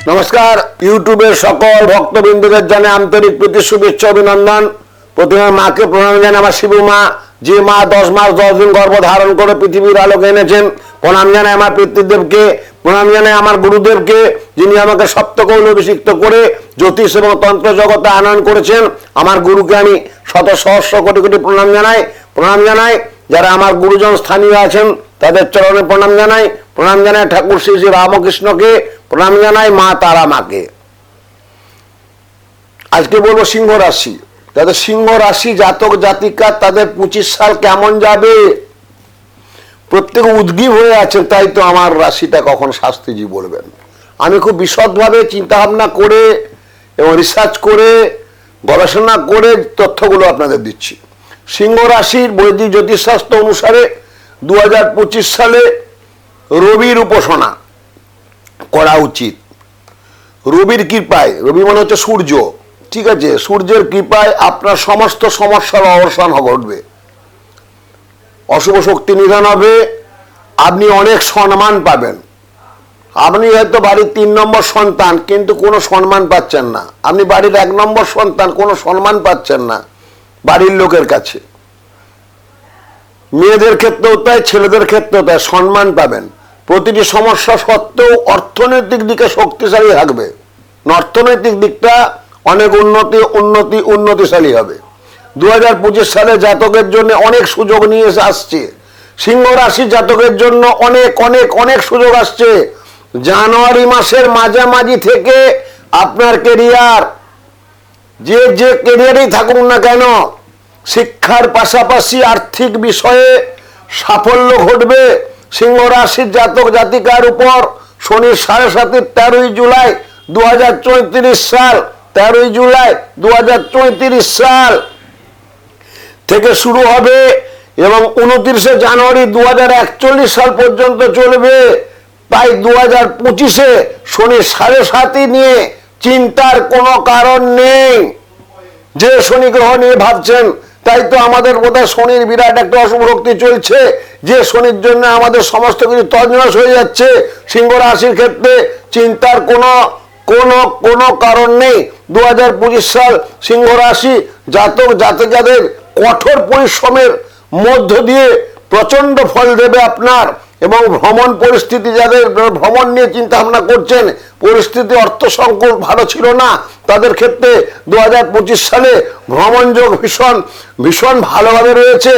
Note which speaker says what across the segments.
Speaker 1: নমস্কার, ইউটিউবের সকল ভক্তবৃন্দদের জানাই আন্তরিক প্রীতি শুভেচ্ছা অভিনন্দন। প্রথমে মাকে প্রণাম জানাই, আমার শিবু মা, যে মা 10 মাস 10 দিন গর্ভ ধারণ করে পৃথিবীর আলোকে এনেছেন। প্রণাম জানাই আমার পিতৃদেবকে, প্রণাম জানাই আমার গুরুদেবকে, যিনি আমাকে সপ্তকৌল অভিষিক্ত করে জ্যোতিষ এবং তন্ত্র জগতে আনয়ন করেছেন। আমার গুরুকে আমি শত সহস্র কোটি কোটি প্রণাম জানাই। প্রণাম জানাই যারা আমার গুরুজন স্থানীয় আছেন তাদের চরণে প্রণাম জানাই। প্রণাম জানাই ঠাকুর শ্রী শ্রী রামকৃষ্ণকে, প্রণাম জানাই মা তারা মাকে। আজকে বলবো সিংহ রাশি। তাদের সিংহ রাশি জাতক জাতিকা, তাদের 25 সাল কেমন যাবে প্রত্যেকে উদ্গ্রীব হয়ে আছেন। তাই তো আমার রাশিটা কখন শাস্ত্রীজি বলবেন। আমি খুব বিশদভাবে চিন্তা ভাবনা করে এবং রিসার্চ করে গবেষণা করে তথ্যগুলো আপনাদের দিচ্ছি। সিংহ রাশির বৈদিক জ্যোতিষশাস্ত্র অনুসারে 2025 সালে রবির উপাসনা করা উচিত। রবির কৃপায়, রবি মানে হচ্ছে সূর্য, ঠিক আছে, সূর্যের কৃপায় আপনার সমস্ত সমস্যার অবসান ঘটবে, অশুভ শক্তি নিধন হবে, আপনি অনেক সম্মান পাবেন। আপনি হয়তো বাড়ির 3 নম্বর সন্তান কিন্তু কোনো সম্মান পাচ্ছেন না, আপনি বাড়ির 1 নম্বর সন্তান কোনো সম্মান পাচ্ছেন না বাড়ির লোকের কাছে। মেয়েদের ক্ষেত্রেও তাই, ছেলেদের ক্ষেত্রেও তাই, সম্মান পাবেন। প্রতিটি সমস্যা সত্ত্বেও অর্থনৈতিক দিকে শক্তিশালী থাকবে, অর্থনৈতিক দিকটা অনেক উন্নতিশালী হবে। 2025 সালে জাতকের জন্য অনেক সুযোগ নিয়ে আসছে। সিংহ রাশি জাতকের জন্য অনেক অনেক অনেক সুযোগ আসছে। জানুয়ারি মাসের মাঝামাঝি থেকে আপনার কেরিয়ার, যে কেরিয়ারেই থাকুন না কেন, শিক্ষার পাশাপাশি আর্থিক বিষয়ে সাফল্য ঘটবে। সিংহ রাশির জাতক জাতিকার উপর শনির 7.5 13ই জুলাই 2034 সাল, 13ই জুলাই 2034 সাল থেকে শুরু হবে এবং 29শে জানুয়ারি 2041 সাল পর্যন্ত চলবে। তাই 2025-এ শনির 7.5 নিয়ে চিন্তার কোনো কারণ নেই। যে শনি গ্রহ নিয়ে ভাবছেন, তাই তো আমাদের বোধহয় শনির বিরাট একটা অশুভ শক্তি চলছে, যে শনির জন্য আমাদের সমস্ত কিছু তছনছ হয়ে যাচ্ছে। সিংহ রাশির ক্ষেত্রে চিন্তার কোনো কারণ নেই। 2025 সাল সিংহ রাশি জাতক জাতিকাদের কঠোর পরিশ্রমের মধ্য দিয়ে প্রচন্ড ফল দেবে আপনার। এবং ভ্রমণ পরিস্থিতি, যাদের ভ্রমণ নিয়ে চিন্তা ভাবনা করছেন, পরিস্থিতি অর্থ সংকট ভালো ছিল না, তাদের ক্ষেত্রে 2025 সালে ভ্রমণ যোগ ভীষণ ভালোভাবে রয়েছে।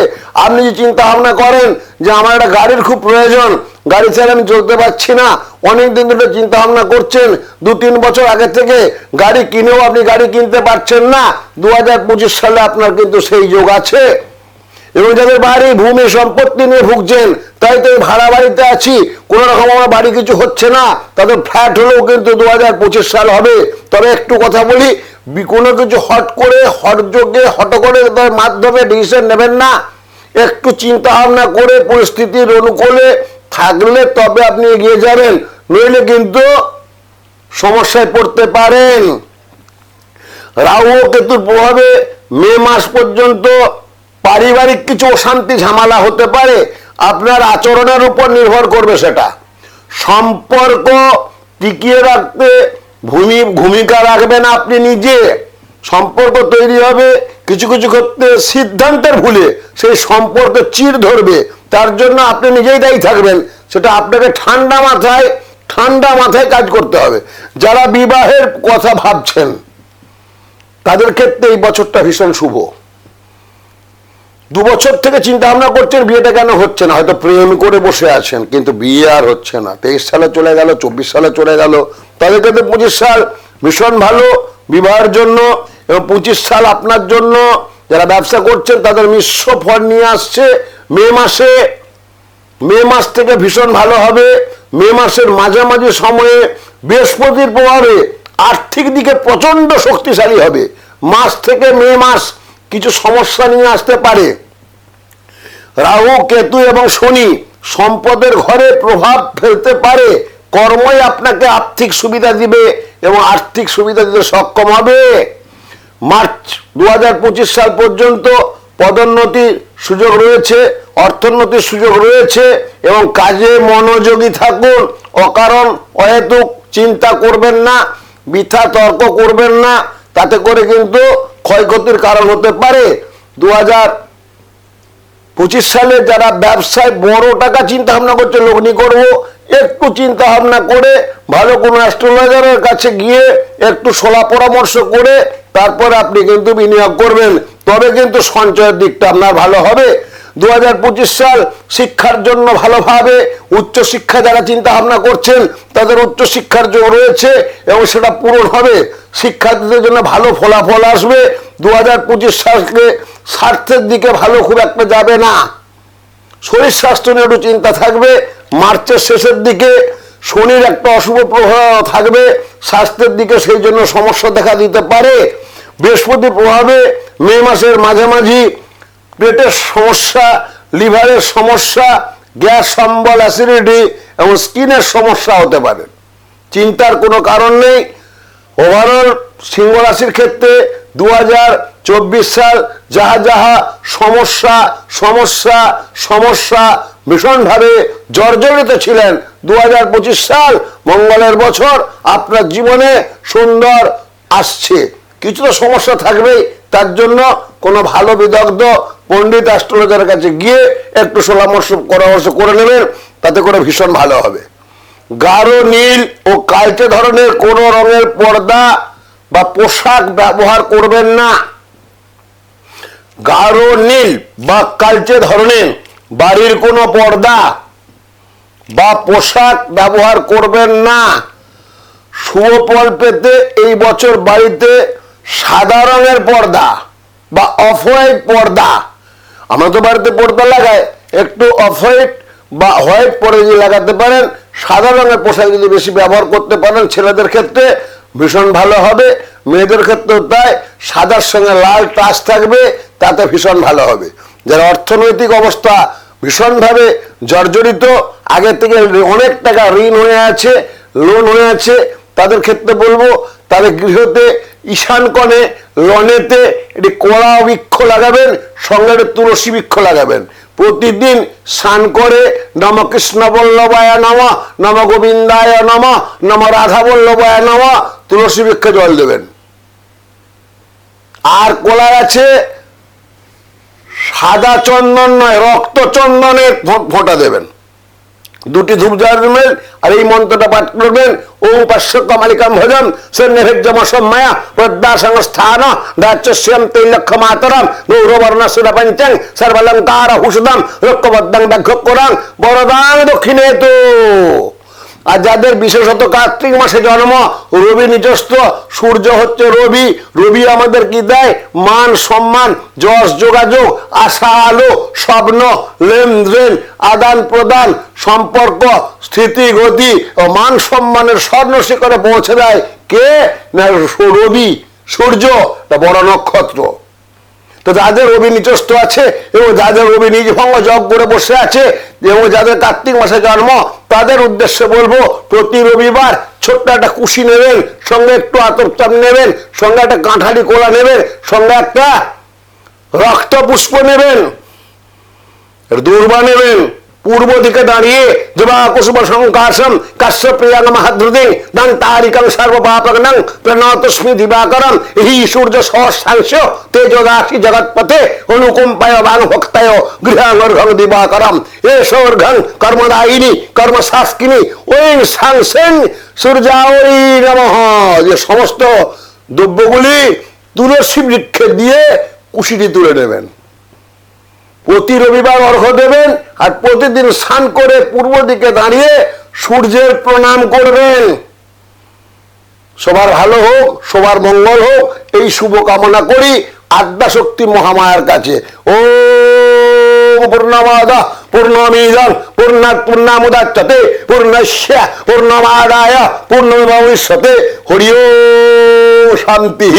Speaker 1: আপনি যদি চিন্তা ভাবনা করেন যে আমার একটা গাড়ির খুব প্রয়োজন, গাড়ি ছাড়া আমি চলতে পারছি না, অনেক দিন ধরে চিন্তা ভাবনা করছেন, 2-3 বছর আগে থেকে গাড়ি কিনেও আপনি গাড়ি কিনতে পারছেন না, 2025 সালে আপনার কিন্তু সেই যোগ আছে। এবং যাদের বাড়ি ভূমি সম্পত্তি নিয়ে ভুগছেন, তাই তো ভাড়া বাড়িতে আছি, কোনো রকম আমার বাড়ি কিছু হচ্ছে না, তাদের ফ্ল্যাট হলেও কিন্তু 2025 সাল হবে। তবে একটু কথা বলি, কোনো কিছু হট করে তার মাধ্যমে ডিসিশন নেবেন না। একটু চিন্তা ভাবনা করে পরিস্থিতির অনুকূলে থাকলে তবে আপনি এগিয়ে যাবেন, নইলে কিন্তু সমস্যায় পড়তে পারেন। রাহু ও কেতুর প্রভাবে মে মাস পর্যন্ত পারিবারিক কিছু অশান্তি ঝামেলা হতে পারে, আপনার আচরণের উপর নির্ভর করবে সেটা। সম্পর্ক টিকিয়ে রাখতে ভূমিকা রাখবেন আপনি নিজে। সম্পর্ক তৈরি হবে, কিছু কিছু ক্ষেত্রে সিদ্ধান্তের ভুলে সেই সম্পর্কে চির ধরবে, তার জন্য আপনি নিজেই দায়ী থাকবেন। সেটা আপনাকে ঠান্ডা মাথায় কাজ করতে হবে। যারা বিবাহের কথা ভাবছেন তাদের ক্ষেত্রে এই বছরটা ভীষণ শুভ। 2 বছর থেকে চিন্তা ভাবনা করছেন বিয়েটা কেন হচ্ছে না, হয়তো প্রেম করে বসে আছেন কিন্তু বিয়ে আর হচ্ছে না। 23 সালে চলে গেল, 24 সালে চলে গেল, তাদের ক্ষেত্রে 25 সাল ভীষণ ভালো বিবাহের জন্য। এবং 25 সাল আপনার জন্য যারা ব্যবসা করছেন তাদের মিশ্র ফল নিয়ে আসছে। মে মাস থেকে ভীষণ ভালো হবে। মে মাসের মাঝামাঝি সময়ে বৃহস্পতির প্রভাবে আর্থিক দিকে প্রচন্ড শক্তিশালী হবে। মাস থেকে মে মাস কিছু সমস্যা নিয়ে আসতে পারে। রাহু কেতু এবং শনি সম্পদের ঘরে প্রভাব ফেলতে পারে। কর্মই আপনাকে আর্থিক সুবিধা দিবে এবং আর্থিক সুবিধা দিতে সক্ষম হবে। মার্চ 2025 সাল পর্যন্ত পদোন্নতির সুযোগ রয়েছে, অর্থোন্নতির সুযোগ রয়েছে এবং কাজে মনোযোগী থাকুন। অকারণ অহেতুক চিন্তা করবেন না, বৃথা তর্ক করবেন না, তাতে করে কিন্তু ক্ষয়ক্ষতির কারণ হতে পারে। 2025 সালে যারা ব্যবসায় বড় টাকা চিন্তা ভাবনা করছে, লগ্নি করব, একটু চিন্তা ভাবনা করে ভালো কোনো অ্যাস্ট্রোলজারের কাছে গিয়ে একটু সলা পরামর্শ করে তারপরে আপনি কিন্তু বিনিয়োগ করবেন, তবে কিন্তু সঞ্চয়ের দিকটা আপনার ভালো হবে। 2025 সাল শিক্ষার জন্য ভালোভাবে, উচ্চশিক্ষা যারা চিন্তা ভাবনা করছেন তাদের উচ্চশিক্ষার যোগ রয়েছে এবং সেটা পূরণ হবে। শিক্ষার্থীদের জন্য ভালো ফলাফল আসবে। 2025 সালকে স্বার্থের দিকে ভালো খুব একটা যাবে না। শরীর স্বাস্থ্য নিয়ে একটু চিন্তা থাকবে। মার্চের শেষের দিকে শনির একটা অশুভ প্রভাব থাকবে স্বাস্থ্যের দিকে, সেই জন্য সমস্যা দেখা দিতে পারে। বৃহস্পতির প্রভাবে মে মাসের মাঝামাঝি পেটের সমস্যা, লিভারের সমস্যা, গ্যাস অম্বল, অ্যাসিডিটি এবং স্কিনের সমস্যা হতে পারে। চিন্তার কোনো কারণ নেই। ওভারঅল সিংহ রাশির ক্ষেত্রে 2024 সাল যাহা যাহা সমস্যা সমস্যা সমস্যা ভীষণভাবে জর্জরিত ছিলেন, 2025 সাল মঙ্গলের বছর আপনার জীবনে সুন্দর আসছে। কিছু তো সমস্যা থাকবেই, তার জন্য কোনো ভালো বিদগ্ধ পণ্ডিত অ্যাস্ট্রোলজারের কাছে গিয়ে একটু পরামর্শ করে নেবেন, তাতে করে ভীষণ ভালো হবে। গাঢ় নীল ও কালচে ধরনের কোনো রঙের পর্দা বা পোশাক ব্যবহার করবেন না। গাঢ় নীল বা কালচে ধরনের বাড়ির কোনো পর্দা বা পোশাক ব্যবহার করবেন না। শুভ ফল পেতে এই বছর বাড়িতে সাদা রঙের পর্দা বা অফ হোয়াইট পর্দা, আমরা তো বাড়িতে পর্দা লাগাই, একটু অফ হোয়াইট বা হোয়াইট পরে যদি লাগাতে পারেন, সাদা রঙের পোশাক যদি বেশি ব্যবহার করতে পারেন ছেলেদের ক্ষেত্রে ভীষণ ভালো হবে। মেয়েদের ক্ষেত্রেও তাই, সাদার সঙ্গে লাল টাচ থাকবে, তাতে ভীষণ ভালো হবে। যারা অর্থনৈতিক অবস্থা ভীষণভাবে জর্জরিত, আগে থেকে অনেক টাকা ঋণ হয়ে আছে, লোন হয়ে আছে, তাদের ক্ষেত্রে বলবো তাদের গৃহতে ঈশান কোণে লনেতে একটি কলা বৃক্ষ লাগাবেন, সঙ্গে তুলসী বৃক্ষ লাগাবেন। প্রতিদিন স্নান করে নম কৃষ্ণ বল্লভায় নমঃ, নম গোবিন্দায় নমঃ, নম রাধা বল্লভায় নমঃ তুলসী বৃক্ষে জল দেবেন। আর কলার আছে সাদা চন্দন নয়, রক্ত চন্দনের ফোঁটা দেবেন। দুটি ধূপ জ্বালবেন আর এই মন্ত্রটা পাঠ করবেন, ওম পাশ্বক মালিকাম ভজন সন্নিভেজ্যমসম্ময়া প্রদ্যা সংস্থান দাচ্যস্যম তৈলক্ষ মাতরম গৌরবর্ণ সুরপঞ্চং সর্বলঙ্কার হুষদম রক্ষবদ্ধং ব্যাঘ্যকরাং বরদাং দক্ষিণে তো। আর যাদের বিশেষত কার্তিক মাসে জন্ম, রবি নিজস্ব, সূর্য হচ্ছে রবি, রবি আমাদের কি দেয়? মান সম্মান, যশ যোগাযোগ, আশা আলো, স্বপ্ন, লেনদেন, আদান প্রদান, সম্পর্ক, স্থিতি গতি ও মান সম্মানের স্বর্ণ শিখরে পৌঁছে দেয় কে? না রবি, সূর্য, বড় নক্ষত্র। তো যাদের রবি নিচস্থ আছে এবং যাদের রবি নিজ ভঙ্গ জপ করে বসে আছে এবং যাদের কার্তিক মাসে জন্ম, তাদের উদ্দেশ্যে বলবো প্রতি রবিবার ছোট্ট একটা কুশি নেবেন, সঙ্গে একটু আতর চাপ নেবেন, সঙ্গে একটা কাঁঠালি কোলা নেবেন, সঙ্গে একটা রক্ত পুষ্প নেবেন, দূর্বা নেবেন। পূর্ব দিকে দাঁড়িয়ে জবা কুসুম সংকাশম কাশ্যপ্রিয়াং মহাদ্রুতিং দন্তারিকং সর্বপাপগ্নং প্রণতস্মি দিবাকরম হি সূর্য সহস্রাংশ তেজোদাসি জগৎপথে অনুকম্পায় বাং ভক্তায় গৃহাঙ্গর্ঘং দিবাকরম এষোর্ঘং কর্মদায়িনী কর্মশাস্কিনী ওই সাংসেন সূর্যাওই নমঃ। যে সমস্ত দ্রব্যগুলি তুলসী বৃক্ষে দিয়ে কুশিটি তুলে নেবেন। প্রতি রবিবার অর্ঘ্য দেবেন আর প্রতিদিন স্নান করে পূর্ব দিকে দাঁড়িয়ে সূর্যের প্রণাম করবেন। সবার ভালো হোক, সবার মঙ্গল হোক, এই শুভ কামনা করি আদ্যাশক্তি মহামায়ার কাছে। ওম পূর্ণমাদাঃ পূর্ণমিদং পূর্ণাৎ পূর্ণমুদচ্যতে পূর্ণস্য পূর্ণমাদায় পূর্ণমেবাবশিষ্যতে। হরি ওম শান্তি,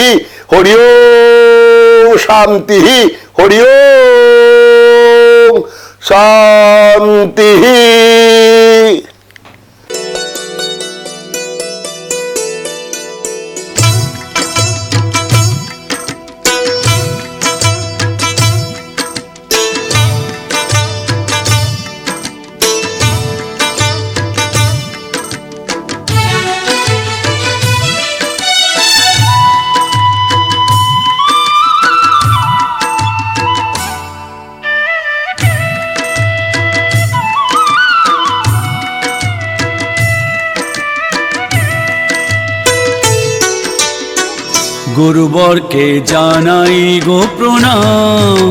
Speaker 1: হরি ওম শান্তি, হরি ওম শান্তি।
Speaker 2: গুরুবরকে জানাই গো প্রণাম,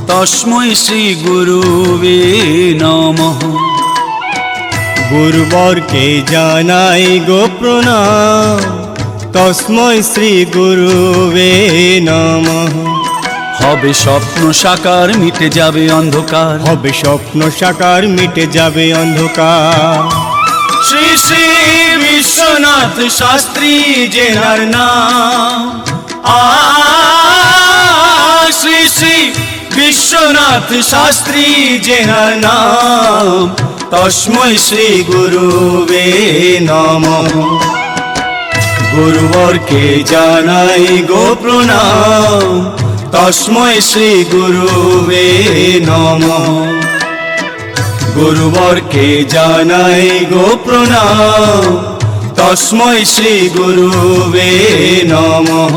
Speaker 2: তস্मै শ্রী গুরুবে নমঃ।
Speaker 3: গুরুবরকে জানাই গো প্রণাম, তস্मै শ্রী গুরুবে নমঃ।
Speaker 2: হবে স্বপ্ন সাকার, মিটে যাবে অন্ধকার,
Speaker 3: হবে স্বপ্ন সাকার, মিটে যাবে অন্ধকার।
Speaker 2: শ্রী শ্রী বিশ্বনাথ শাস্ত্রী জেনার নাম, শ্রী শ্রী বিশ্বনাথ শাস্ত্রী জেনার নাম, তস্मै শ্রী গুরুবে নমঃ। গুরুবরকে জানাই গো প্রণাম, তস্मै শ্রী গুরুবে নমঃ। গুরুবরকে জানাই গো প্রণাম, তস্मै শ্রী গুরুবে নমঃ।